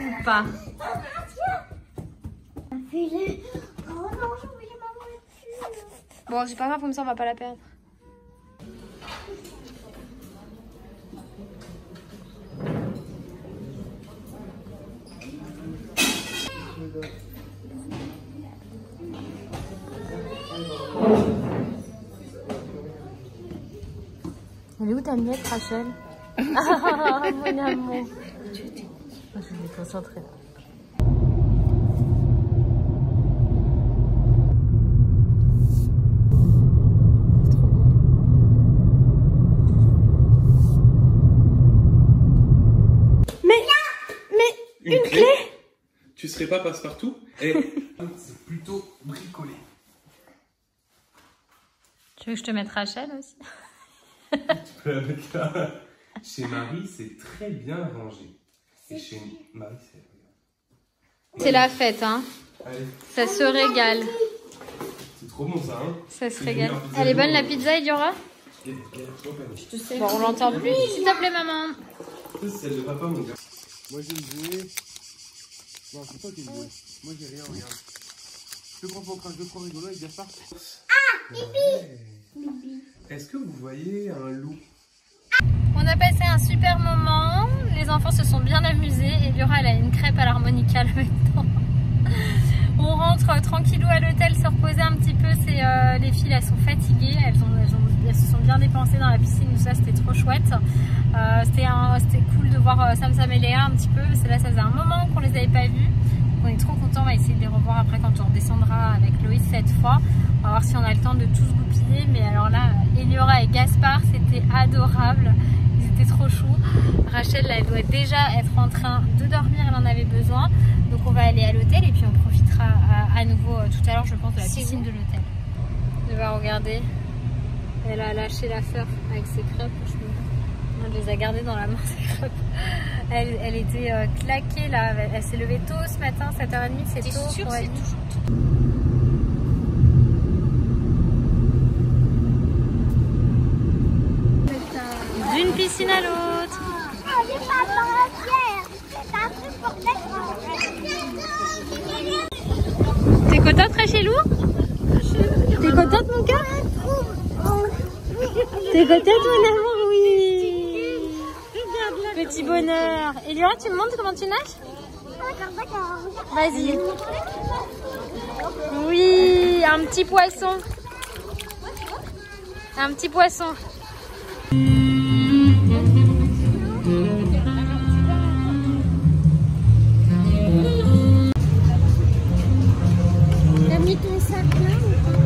ou pas? Oh non, j'ai oublié ma voiture. Bon, c'est pas grave, comme ça on va pas la perdre. Elle est où ta miette, Rachel? Ah, mon amour. Je vais me concentrer là. Une clé? Tu serais pas passe-partout? Et c'est plutôt bricolé. Tu veux que je te mette Rachel aussi? Tu peux la mettre là. Chez Marie, c'est très bien rangé. Et chez Marie, c'est... C'est la fête, hein. Allez. Ça se régale. C'est trop bon ça, hein. Ça se régale. Elle est bonne la pizza, Eliora? Je sais. Bon, on l'entend plus. S'il te plaît, maman. C'est celle de papa, mon gars. Moi j'ai une bouée. Non, c'est toi qui as une bouée. Moi j'ai rien, regarde. Je prends mon crash de trop rigolo avec Gaspard. Ah, Bibi. Est-ce que vous voyez un loup? On a passé un super moment. Les enfants se sont bien amusés. Eliora, elle a une crêpe à l'harmonica là maintenant. On rentre tranquillou à l'hôtel, se reposer un petit peu. Les filles, elles sont fatiguées. Elles se sont bien dépensées dans la piscine. Tout ça, c'était trop chouette. C'était cool de voir Sam et Léa un petit peu. Parce que là, ça faisait un moment qu'on les avait pas vus. On est trop contents. On va essayer de les revoir après quand on redescendra avec Loïs cette fois. On va voir si on a le temps de tous goupiller. Mais alors là, Eliora et Gaspard, c'était adorable. Ils étaient trop choux. Rachel, là, elle doit déjà être en train de dormir. Elle en avait besoin. Donc on va aller à l'hôtel et puis on profitera à nouveau tout à l'heure, je pense, de la piscine de l'hôtel. Je vais regarder. Elle a lâché l'affaire avec ses crêpes. On les a gardées dans la main, ces crêpes. Elle était claquée là. Elle s'est levée tôt ce matin, 7h30, c'est tôt. T'es sûre que c'est toujours tôt? D'une piscine à l'autre. T'es contente, Rachelou? T'es contente, mon cœur? T'es contente, mon amour? Oui. Petit bonheur. Eliora, tu me montres comment tu nages? D'accord. Vas-y. Oui, un petit poisson. Un petit poisson. T'as mis ton sac là ou pas?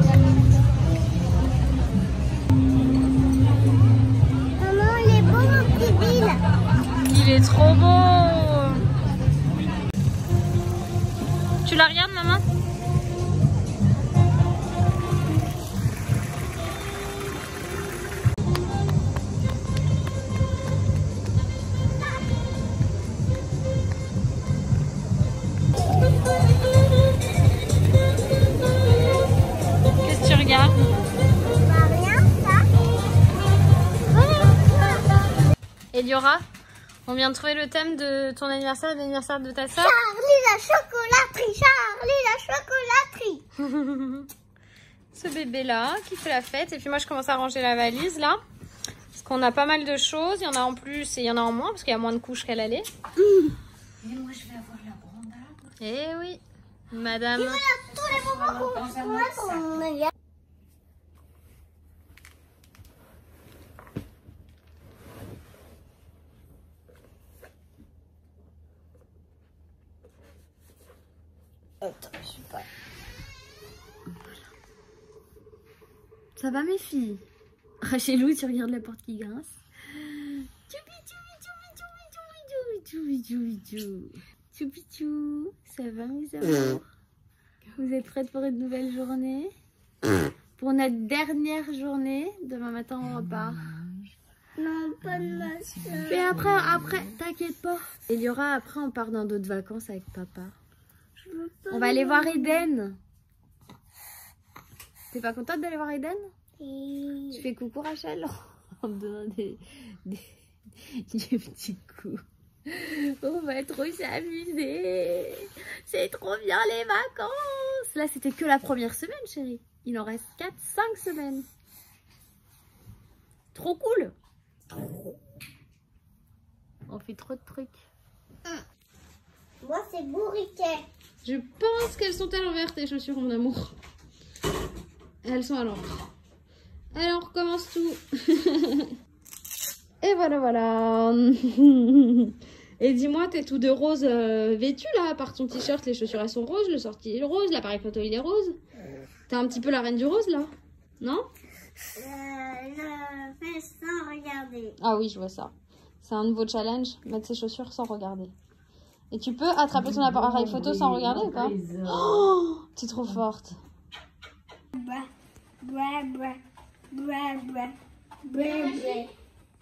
Maman, il est beau mon petit Bill. Il est trop beau. Tu la regardes, maman? Qu'est-ce que tu regardes? Rien, ça. Eliora, on vient de trouver le thème de ton anniversaire et de l'anniversaire de ta soeur. Charlie la chocolaterie. Ce bébé là qui fait la fête. Et puis moi je commence à ranger la valise là. Parce qu'on a pas mal de choses. Il y en a en plus et il y en a en moins parce qu'il y a moins de couches qu'à l'aller. Et moi je vais avoir la brandade. Eh oui, madame. Tous les moments qu'on a. Attends, je suis pas. Ça va mes filles? Rachelou, tu regardes la porte qui grince. Choupichou, ça va mes amours? Vous êtes prêtes pour une nouvelle journée? Pour notre dernière journée? Demain matin on repart. Non, pas de ma soeur. Et après, t'inquiète pas. Eliora, après on part dans d'autres vacances avec papa. On va aller voir Eden. T'es pas contente d'aller voir Eden? Tu fais coucou Rachel en me donnant des petits coups. On va trop s'amuser. C'est trop bien les vacances. Là, c'était que la première semaine, chérie. Il en reste 4-5 semaines. Trop cool. On fait trop de trucs. Moi, c'est bourriquet. Je pense qu'elles sont à l'envers, tes chaussures, mon amour. Elles sont à l'envers. Alors, on recommence tout. Et voilà, voilà. Et dis-moi, t'es tout de rose vêtu là, à part ton t-shirt, les chaussures elles sont roses, le sorti est rose, l'appareil photo il est rose. T'es un petit peu la reine du rose là, non? Je fais sans regarder. Ah oui, je vois ça. C'est un nouveau challenge, mettre ses chaussures sans regarder. Et tu peux attraper ton appareil photo sans regarder ou pas? Oh, t'es trop forte.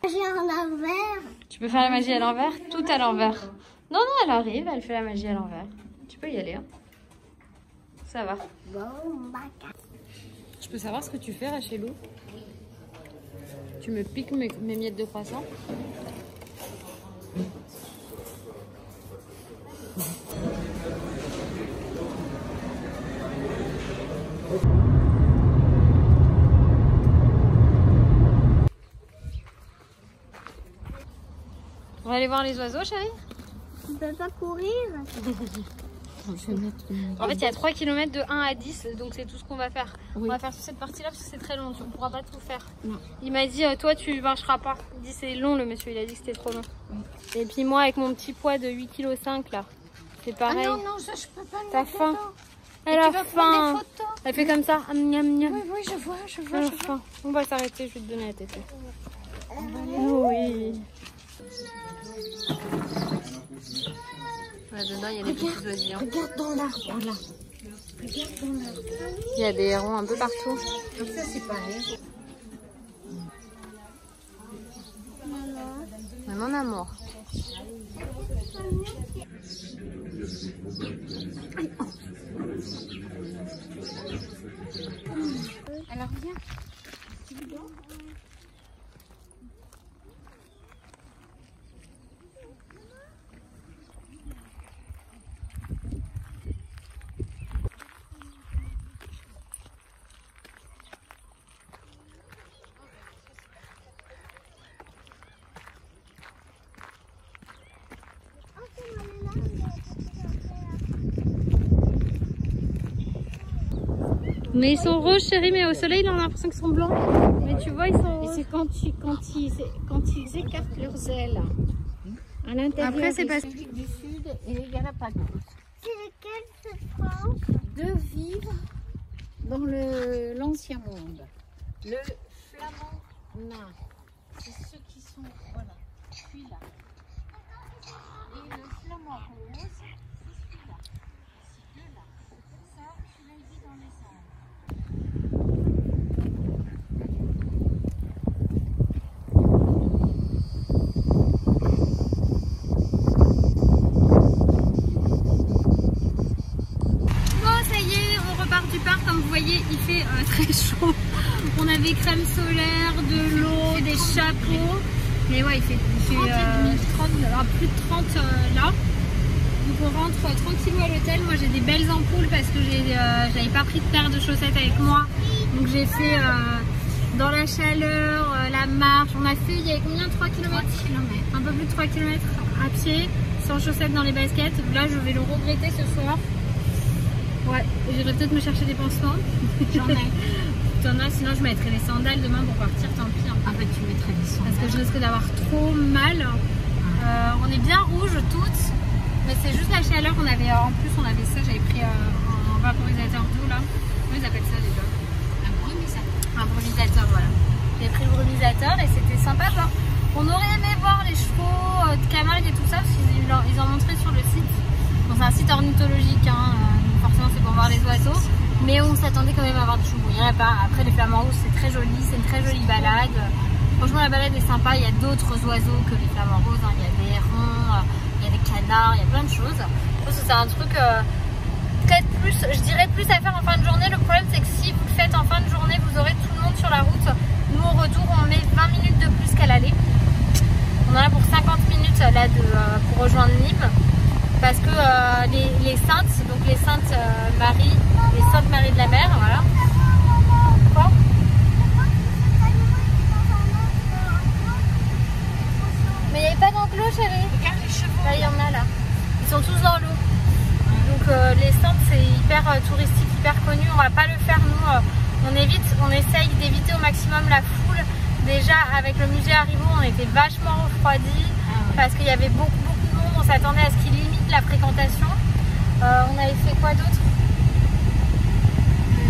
J'ai à l'envers. Tu peux faire la magie à l'envers? Tout à l'envers. Non, non, elle arrive, elle fait la magie à l'envers. Tu peux y aller. Hein. Ça va. Je peux savoir ce que tu fais, Rachelou? Tu me piques mes miettes de croissant? On va aller voir les oiseaux, chérie? Tu peux pas courir? En fait, il y a 3 km de 1 à 10, donc c'est tout ce qu'on va faire. Oui. On va faire toute cette partie-là parce que c'est très long, on ne pourra pas tout faire. Non. Il m'a dit, toi, tu marcheras pas. Il dit, c'est long, le monsieur, il a dit que c'était trop long. Oui. Et puis moi, avec mon petit poids de 8,5 kg, là, c'est pareil. Ah non, non, ça, je peux pas. T'as faim? Elle a faim. Elle fait comme ça. Miam, miam. Oui, oui, je vois. Elle a faim. On va s'arrêter, je vais te donner la tétée. Oui. Là dedans il y a des petits oisillons. Regarde dans l'arbre là. Regarde dans l'arbre. Il y a des hérons un peu partout. Donc ça c'est pareil. Mais mon amour. Alors viens. Mais ils sont roses, chérie, mais au soleil, on a l'impression qu'ils sont blancs. Mais tu vois, ils sont roses. Et c'est quand ils écartent leurs ailes. À l'intérieur. Après, c'est pas... du Sud et Galapagos. C'est lequel ce France? De vivre dans l'ancien monde. Le flamand nain. C'est ceux qui sont, voilà, celui-là. Et le flamand rose, c'est celui-là. C'est deux-là. Ça, celui-là, il vit dans les arbres. Comme vous voyez, il fait très chaud. On avait crème solaire, de l'eau, des chapeaux. Mais ouais, il fait 30, plus de 30 là. Donc on rentre tranquillou à l'hôtel. Moi j'ai des belles ampoules parce que j'avais pas pris de paire de chaussettes avec moi. Donc j'ai fait dans la chaleur, la marche. On a fait, il y avait combien? 3 km? Un peu plus de 3 km à pied, sans chaussettes dans les baskets. Là je vais le regretter ce soir. Ouais, j'irai peut-être me chercher des pansements. J'en ai. T'en as, sinon je mettrai les sandales demain pour partir, tant pis. Hein. Ah bah tu mettrais des sandales. Parce que je risque d'avoir trop mal. On est bien rouges toutes, mais c'est juste la chaleur. En plus on avait ça, j'avais pris un vaporisateur d'eau là. Comment ils appellent ça déjà? Un brumisateur. Un brumisateur, voilà. J'ai pris le brumisateur et c'était sympa. Genre, on aurait aimé voir les chevaux de Camargue et tout ça, parce qu'ils en montraient sur le site. Bon, c'est un site ornithologique, hein. Forcément c'est pour voir les oiseaux, mais on s'attendait quand même à voir du chou. Il n'y en a pas. Après les flamants rouges c'est très joli, c'est une très jolie balade. Franchement la balade est sympa, il y a d'autres oiseaux que les flamants roses, hein. Il y a des hérons, il y a des canards, il y a plein de choses. Je pense que c'est un truc peut-être plus, je dirais plus à faire en fin de journée. Le problème c'est que si vous le faites en fin de journée, vous aurez tout le monde sur la route. Nous au retour on met 20 minutes de plus qu'à l'aller. On en a pour 50 minutes là pour rejoindre Nîmes. Parce que les saintes, donc les saintes Marie, les saintes Marie de la Mer, voilà. Quoi? Mais il n'y avait pas d'enclos, chérie. Regarde les chevaux. Là, il y en a là. Ils sont tous dans l'eau. Donc les saintes, c'est hyper touristique, hyper connu. On va pas le faire, nous. On essaye d'éviter au maximum la foule. Déjà, avec le musée Haribo, on était vachement refroidis. Parce qu'il y avait beaucoup de monde. On s'attendait à ce qu'il limite la fréquentation. On avait fait quoi d'autre?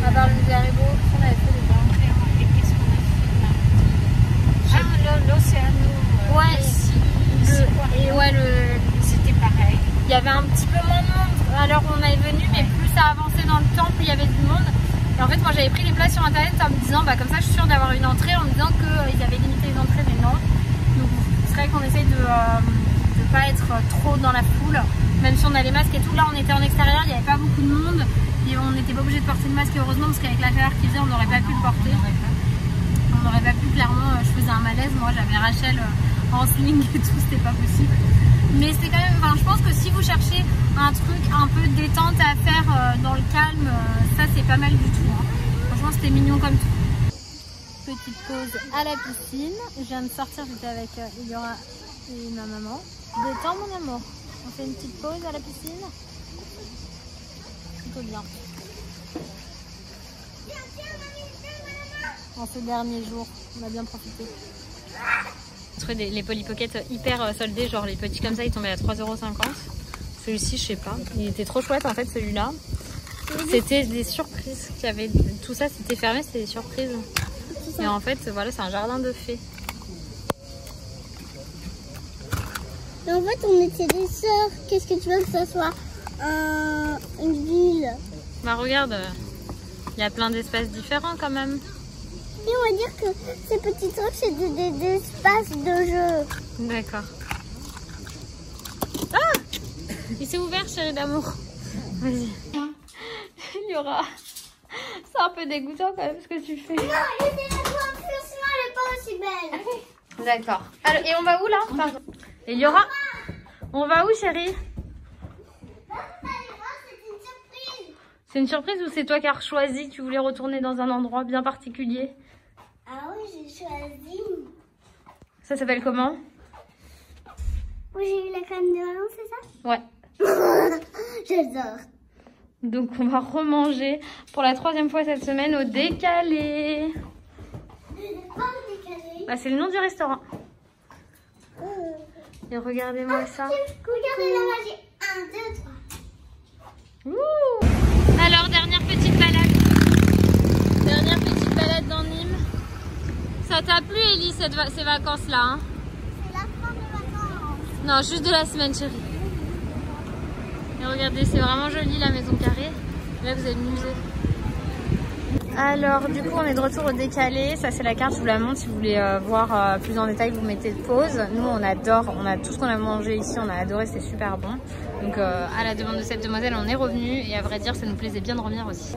À part le musée Haribo, on avait fait des bains. Et qu'est-ce qu'on a fait là? L'océano. Ouais, et ouais, c'était pareil. il y avait un petit peu moins de monde à l'heure où on est venu, mais plus ça avançait dans le temps, plus il y avait du monde. Et en fait, moi j'avais pris les places sur internet en me disant, bah comme ça je suis sûre d'avoir une entrée, en me disant qu'ils avaient limité les entrées, mais non. Donc c'est vrai qu'on essaye de pas être trop dans la foule, même si on a les masques et tout. Là on était en extérieur, il n'y avait pas beaucoup de monde, et on n'était pas obligé de porter le masque, heureusement, parce qu'avec la chaleur qu'il faisait, on n'aurait pas pu le porter. On n'aurait pas pu, clairement, je faisais un malaise, moi j'avais Rachel en sling et tout, c'était pas possible. Mais c'est quand même, enfin, je pense que si vous cherchez un truc un peu détente à faire dans le calme, ça c'est pas mal du tout. Hein. Franchement, c'était mignon comme tout. Petite pause à la piscine. Je viens de sortir, j'étais avec Eliora et ma maman. Détends mon amour. On fait une petite pause à la piscine. Plutôt bien. En ces derniers jours, on a bien profité. Je trouvais les Polly Pocket hyper soldés, genre les petits comme ça, ils tombaient à 3,50 €. Celui-ci, je sais pas, il était trop chouette en fait, celui-là. C'était des surprises qu'il y avait, tout ça c'était fermé, c'était des surprises. Et en fait, voilà, c'est un jardin de fées. Et en fait, on était des sœurs. Qu'est-ce que tu veux que ce soit une ville? Bah regarde, il y a plein d'espaces différents quand même. Et on va dire que ces petits trucs, c'est des espaces de jeu. D'accord. Ah! Il s'est ouvert, chérie d'amour. Vas-y. Il y aura... C'est un peu dégoûtant quand même ce que tu fais. Non, laissez la coiffure, sinon elle n'est pas aussi belle. D'accord. Alors, et on va où là? Pardon. Et il y aura... On va où, chérie? C'est une surprise ou c'est toi qui as choisi que tu voulais retourner dans un endroit bien particulier? Ah oui, j'ai choisi. Ça s'appelle comment? Oui, j'ai eu la crème de maman, c'est ça? Ouais. J'adore. Donc on va remanger pour la 3e fois cette semaine au Décalé. Bah, c'est le nom du restaurant. Et regardez-moi ça. Regardez la magie. 1, 2, 3. Ouh. Alors, dernière petite balade. Dernière petite balade dans Nîmes. Ça t'a plu, Ellie, ces vacances-là, hein? C'est la fin de vacances. Non, juste de la semaine, chérie. Et regardez, c'est vraiment joli la maison carrée. Là, vous avez le musée. Alors, du coup, on est de retour au Décalé. Ça, c'est la carte, je vous la montre. Si vous voulez voir plus en détail, vous mettez pause. Nous, on adore. On a tout ce qu'on a mangé ici. On a adoré, c'était super bon. Donc, à la demande de cette demoiselle, on est revenu. Et à vrai dire, ça nous plaisait bien de revenir aussi.